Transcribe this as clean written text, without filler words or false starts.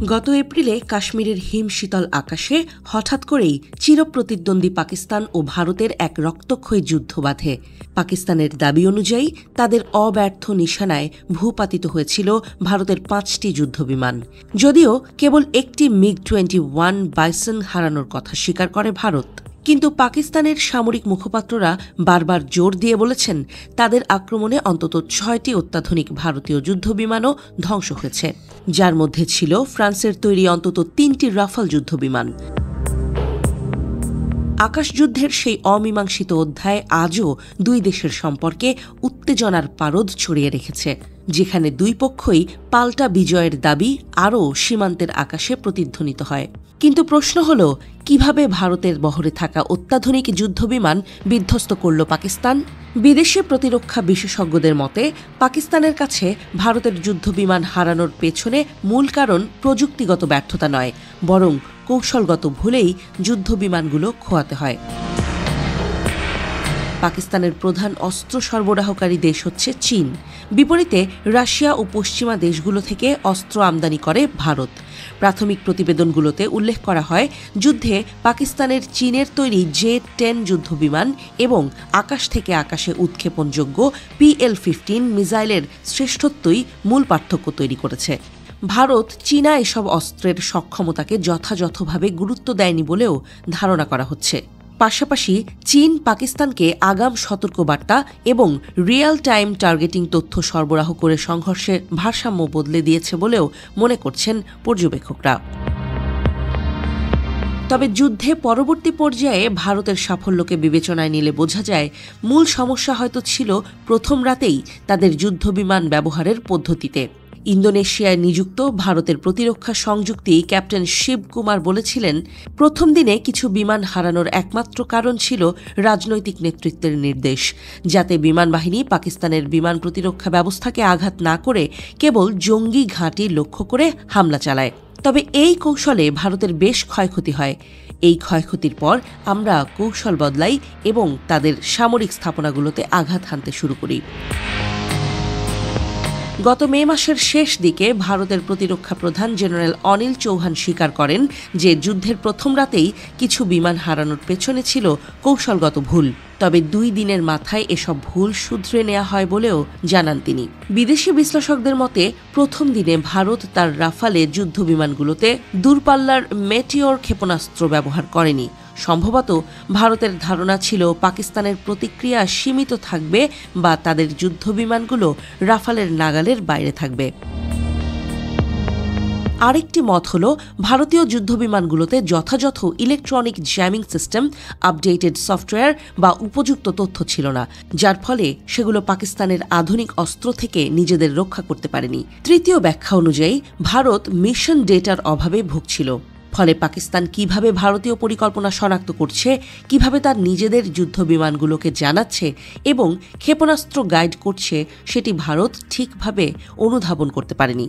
গত এপ্রিলে কাশ্মীরের হিমশীতল আকাশে হঠাৎ করেই চিরপ্রতিদ্বন্দ্বী পাকিস্তান ও ভারতের এক রক্তক্ষয়ী যুদ্ধ বাধে। পাকিস্তানের দাবি অনুযায়ী তাদের অব্যর্থ নিশানায় ভূপাতিত হয়েছিল ভারতের 5টি যুদ্ধবিমান। যদিও কেবল একটি MiG-21 বাইসন হারানোর কথা স্বীকার করে ভারত, কিন্তু পাকিস্তানের সামরিক মুখপাত্ররা বারবার জোর দিয়ে বলেছেন তাদের আক্রমণে অন্তত 6টি অত্যাধুনিক ভারতীয় যুদ্ধবিমানও ধ্বংস হয়েছে, যার মধ্যে ছিল ফ্রান্সের তৈরি অন্তত 3টি রাফাল যুদ্ধবিমান। আকাশযুদ্ধের সেই অমীমাংসিত অধ্যায় আজও দুই দেশের সম্পর্কে উত্তেজনার পারদ ছড়িয়ে রেখেছে, যেখানে দুই পক্ষই পাল্টা বিজয়ের দাবি আরও সীমান্তের আকাশে প্রতিধ্বনিত হয়। কিন্তু প্রশ্ন হল, কিভাবে ভারতের বহরে থাকা অত্যাধুনিক যুদ্ধবিমান বিধ্বস্ত করল পাকিস্তান? বিদেশি প্রতিরক্ষা বিশেষজ্ঞদের মতে পাকিস্তানের কাছে ভারতের যুদ্ধবিমান হারানোর পেছনে মূল কারণ প্রযুক্তিগত ব্যর্থতা নয়, বরং কৌশলগত ভুলেই যুদ্ধবিমানগুলো খোয়াতে হয়। পাকিস্তানের প্রধান অস্ত্র সরবরাহকারী দেশ হচ্ছে চীন। বিপরীতে রাশিয়া ও পশ্চিমা দেশগুলো থেকে অস্ত্র আমদানি করে ভারত। প্রাথমিক প্রতিবেদনগুলোতে উল্লেখ করা হয়, যুদ্ধে পাকিস্তানের চীনের তৈরি J-10 যুদ্ধবিমান এবং আকাশ থেকে আকাশে উৎক্ষেপণযোগ্য PL-15 মিসাইলের শ্রেষ্ঠত্বই মূল পার্থক্য তৈরি করেছে। ভারত চীনা এসব অস্ত্রের সক্ষমতাকে যথাযথভাবে গুরুত্ব দেয়নি বলেও ধারণা করা হচ্ছে। পাশাপাশি চীন পাকিস্তানকে আগাম সতর্কবার্তা এবং রিয়েল টাইম টার্গেটিং তথ্য সরবরাহ করে সংঘর্ষের ভারসাম্য বদলে দিয়েছে বলেও মনে করছেন পর্যবেক্ষকরা। তবে যুদ্ধে পরবর্তী পর্যায়ে ভারতের সাফল্যকে বিবেচনায় নিলে বোঝা যায়, মূল সমস্যা হয়তো ছিল প্রথম রাতেই তাদের যুদ্ধবিমান ব্যবহারের পদ্ধতিতে। ইন্দোনেশিয়ায় নিযুক্ত ভারতের প্রতিরক্ষা সংযুক্তি ক্যাপ্টেন শিব কুমার বলেছিলেন, প্রথম দিনে কিছু বিমান হারানোর একমাত্র কারণ ছিল রাজনৈতিক নেতৃত্বের নির্দেশ, যাতে বিমান বাহিনী পাকিস্তানের বিমান প্রতিরক্ষা ব্যবস্থাকে আঘাত না করে কেবল জঙ্গি ঘাঁটি লক্ষ্য করে হামলা চালায়। তবে এই কৌশলে ভারতের বেশ ক্ষয়ক্ষতি হয়। এই ক্ষয়ক্ষতির পর আমরা কৌশল বদলাই এবং তাদের সামরিক স্থাপনাগুলোতে আঘাত হানতে শুরু করি। গত মে মাসের শেষ দিকে ভারতের প্রতিরক্ষা প্রধান জেনারেল অনিল চৌহান স্বীকার করেন যে যুদ্ধের প্রথম রাতেই কিছু বিমান হারানোর পেছনে ছিল কৌশলগত ভুল। তবে 2 দিনের মাথায় এসব ভুল শুধরে নেওয়া হয় বলেও জানান তিনি। বিদেশি বিশ্লেষকদের মতে প্রথম দিনে ভারত তার রাফালে যুদ্ধবিমানগুলোতে দূরপাল্লার মেটিওর ক্ষেপণাস্ত্র ব্যবহার করেনি। সম্ভবত ভারতের ধারণা ছিল পাকিস্তানের প্রতিক্রিয়া সীমিত থাকবে বা তাদের যুদ্ধবিমানগুলো রাফালের নাগালের বাইরে থাকবে। আরেকটি মত হল, ভারতীয় যুদ্ধবিমানগুলোতে যথাযথ electronic jamming system, updated software বা উপযুক্ত তথ্য ছিল না, যার ফলে সেগুলো পাকিস্তানের আধুনিক অস্ত্র থেকে নিজেদের রক্ষা করতে পারেনি। তৃতীয় ব্যাখ্যা অনুযায়ী ভারত মিশন ডেটার অভাবে ভুগছিল। ফলে পাকিস্তান কিভাবে ভারতীয় পরিকল্পনা শনাক্ত করছে, কিভাবে তার নিজেদের যুদ্ধবিমানগুলোকে জানাচ্ছে এবং ক্ষেপণাস্ত্র গাইড করছে, সেটি ভারত ঠিকভাবে অনুধাবন করতে পারেনি।